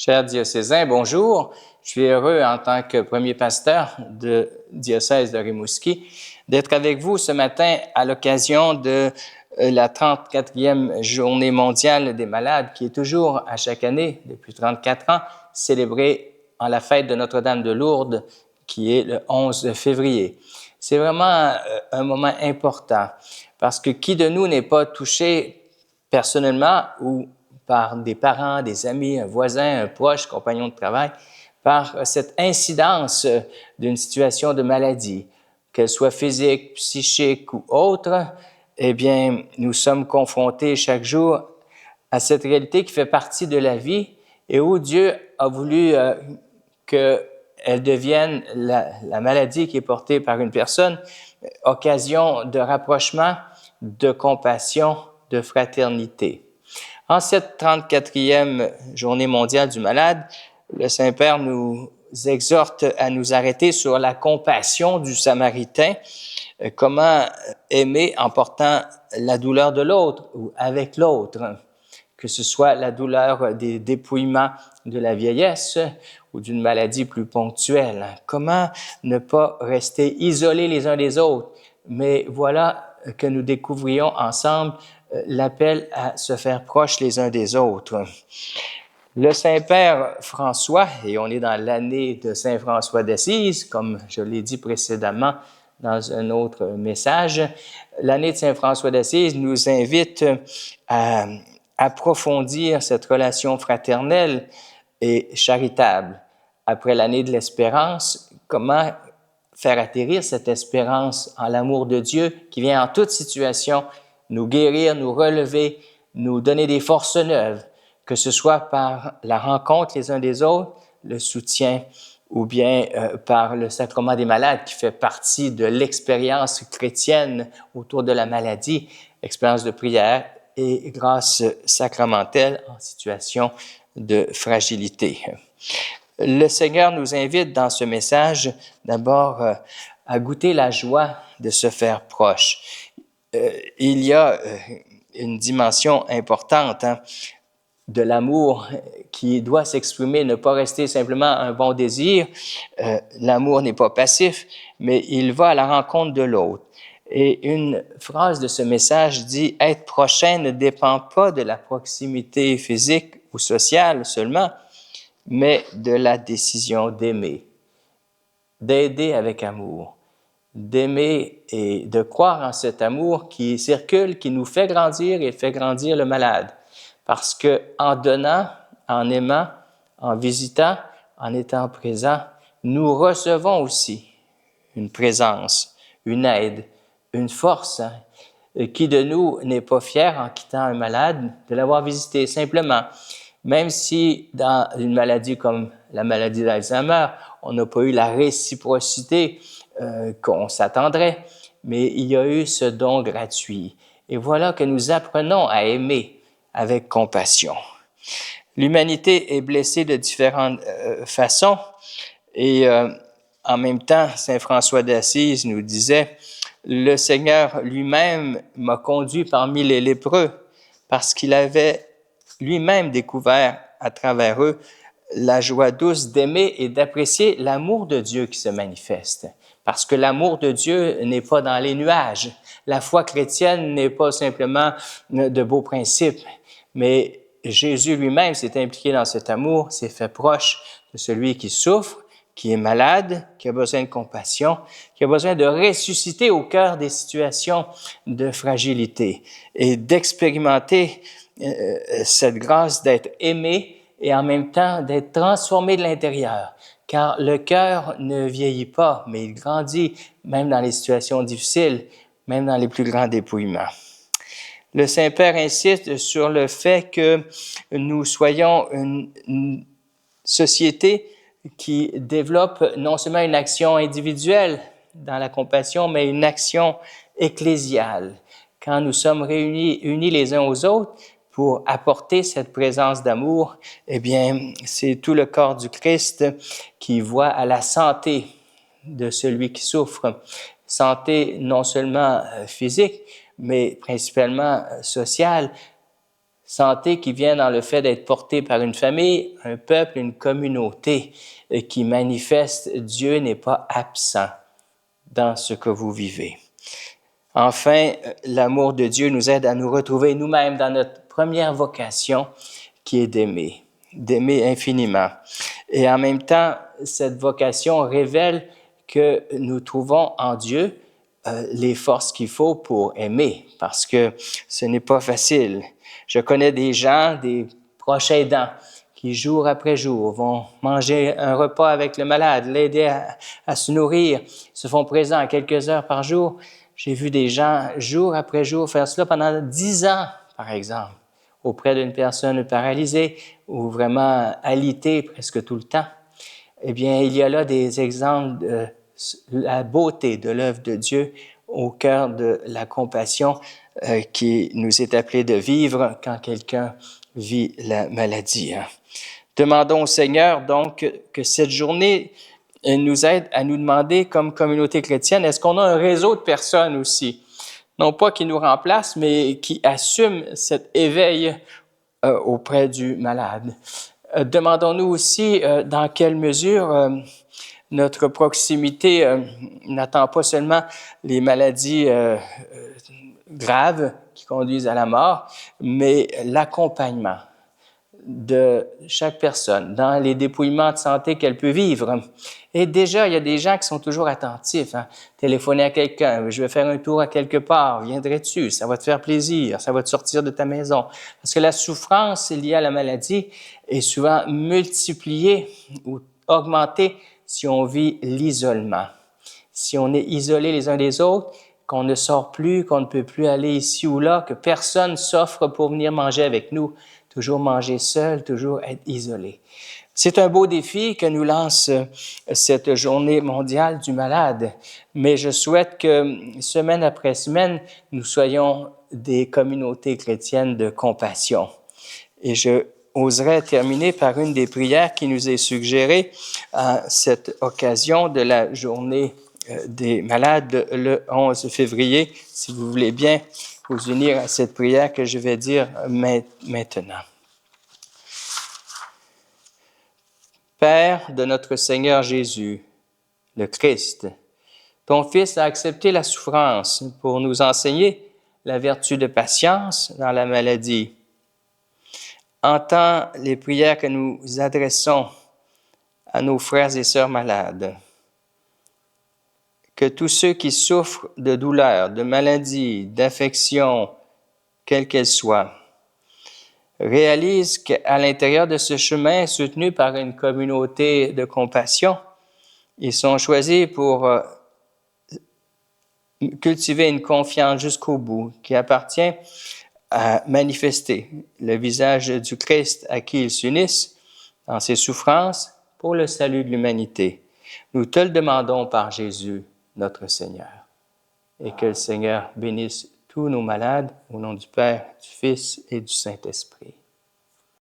Chers diocésains, bonjour. Je suis heureux en tant que premier pasteur de diocèse de Rimouski d'être avec vous ce matin à l'occasion de la 34e journée mondiale des malades qui est toujours à chaque année, depuis 34 ans, célébrée en la fête de Notre-Dame de Lourdes qui est le 11 février. C'est vraiment un moment important parce que qui de nous n'est pas touché personnellement ou par des parents, des amis, un voisin, un proche, compagnon de travail, par cette incidence d'une situation de maladie, qu'elle soit physique, psychique ou autre, eh bien, nous sommes confrontés chaque jour à cette réalité qui fait partie de la vie et où Dieu a voulu qu'elle devienne la maladie qui est portée par une personne, occasion de rapprochement, de compassion, de fraternité. En cette 34e journée mondiale du malade, le Saint-Père nous exhorte à nous arrêter sur la compassion du Samaritain, comment aimer en portant la douleur de l'autre ou avec l'autre, que ce soit la douleur des dépouillements de la vieillesse ou d'une maladie plus ponctuelle. Comment ne pas rester isolés les uns des autres, mais voilà que nous découvrions ensemble l'appel à se faire proches les uns des autres. Le Saint-Père François, et on est dans l'année de Saint François d'Assise, comme je l'ai dit précédemment dans un autre message, l'année de Saint François d'Assise nous invite à approfondir cette relation fraternelle et charitable. Après l'année de l'espérance, comment faire atterrir cette espérance en l'amour de Dieu qui vient en toute situation nous guérir, nous relever, nous donner des forces neuves, que ce soit par la rencontre les uns des autres, le soutien, ou bien par le sacrement des malades qui fait partie de l'expérience chrétienne autour de la maladie, expérience de prière et grâce sacramentelle en situation de fragilité. Le Seigneur nous invite dans ce message d'abord à goûter la joie de se faire proche. Il y a une dimension importante de l'amour qui doit s'exprimer, ne pas rester simplement un bon désir. L'amour n'est pas passif, mais il va à la rencontre de l'autre. Et une phrase de ce message dit « Être prochain ne dépend pas de la proximité physique ou sociale seulement, mais de la décision d'aimer, d'aider avec amour, d'aimer et de croire en cet amour qui circule, qui nous fait grandir et fait grandir le malade. Parce que en donnant, en aimant, en visitant, en étant présent, nous recevons aussi une présence, une aide, une force. Qui de nous n'est pas fier en quittant un malade de l'avoir visité simplement? Même si dans une maladie comme la maladie d'Alzheimer, on n'a pas eu la réciprocité qu'on s'attendrait, mais il y a eu ce don gratuit. Et voilà que nous apprenons à aimer avec compassion. L'humanité est blessée de différentes façons et en même temps, Saint François d'Assise nous disait « Le Seigneur lui-même m'a conduit parmi les lépreux parce qu'il avait lui-même découvert à travers eux la joie douce d'aimer et d'apprécier l'amour de Dieu qui se manifeste. Parce que l'amour de Dieu n'est pas dans les nuages. La foi chrétienne n'est pas simplement de beaux principes, mais Jésus lui-même s'est impliqué dans cet amour, s'est fait proche de celui qui souffre, qui est malade, qui a besoin de compassion, qui a besoin de ressusciter au cœur des situations de fragilité et d'expérimenter cette grâce d'être aimé et en même temps d'être transformé de l'intérieur. Car le cœur ne vieillit pas, mais il grandit même dans les situations difficiles, même dans les plus grands dépouillements. Le Saint-Père insiste sur le fait que nous soyons une société qui développe non seulement une action individuelle dans la compassion, mais une action ecclésiale. Quand nous sommes unis les uns aux autres pour apporter cette présence d'amour, eh bien, c'est tout le corps du Christ qui voit à la santé de celui qui souffre. Santé non seulement physique, mais principalement sociale, Santé qui vient dans le fait d'être porté par une famille, un peuple, une communauté qui manifeste Dieu n'est pas absent dans ce que vous vivez. Enfin, l'amour de Dieu nous aide à nous retrouver nous-mêmes dans notre première vocation qui est d'aimer infiniment. Et en même temps, cette vocation révèle que nous trouvons en Dieu les forces qu'il faut pour aimer, parce que ce n'est pas facile. Je connais des gens, des proches aidants, qui jour après jour vont manger un repas avec le malade, l'aider à se nourrir, se font présents quelques heures par jour. J'ai vu des gens jour après jour faire cela pendant 10 ans, par exemple, auprès d'une personne paralysée ou vraiment alitée presque tout le temps. Eh bien, il y a là des exemples de la beauté de l'œuvre de Dieu au cœur de la compassion qui nous est appelée de vivre quand quelqu'un vit la maladie. Demandons au Seigneur donc que cette journée nous aide à nous demander comme communauté chrétienne, est-ce qu'on a un réseau de personnes aussi? Non pas qui nous remplacent, mais qui assument cet éveil auprès du malade. Demandons-nous aussi dans quelle mesure notre proximité n'attend pas seulement les maladies graves qui conduisent à la mort, mais l'accompagnement de chaque personne dans les dépouillements de santé qu'elle peut vivre. Et déjà, il y a des gens qui sont toujours attentifs. Téléphoner à quelqu'un, je vais faire un tour à quelque part, viendrais-tu? Ça va te faire plaisir, ça va te sortir de ta maison. Parce que la souffrance liée à la maladie est souvent multipliée ou augmentée si on vit l'isolement. Si on est isolé les uns des autres, qu'on ne sort plus, qu'on ne peut plus aller ici ou là, que personne s'offre pour venir manger avec nous, toujours manger seul, toujours être isolé. C'est un beau défi que nous lance cette journée mondiale du malade, mais je souhaite que semaine après semaine, nous soyons des communautés chrétiennes de compassion. Et je oserais terminer par une des prières qui nous est suggérée à cette occasion de la journée des malades le 11 février, si vous voulez bien vous unir à cette prière que je vais dire maintenant. Père de notre Seigneur Jésus, le Christ, ton Fils a accepté la souffrance pour nous enseigner la vertu de patience dans la maladie. Entends les prières que nous adressons à nos frères et sœurs malades. Que tous ceux qui souffrent de douleurs, de maladies, d'affections, quelles qu'elles soient, réalisent qu'à l'intérieur de ce chemin soutenu par une communauté de compassion, ils sont choisis pour cultiver une confiance jusqu'au bout qui appartient à manifester le visage du Christ à qui ils s'unissent dans ses souffrances pour le salut de l'humanité. Nous te le demandons par Jésus, notre Seigneur. Et que le Seigneur bénisse tous nos malades au nom du Père, du Fils et du Saint-Esprit.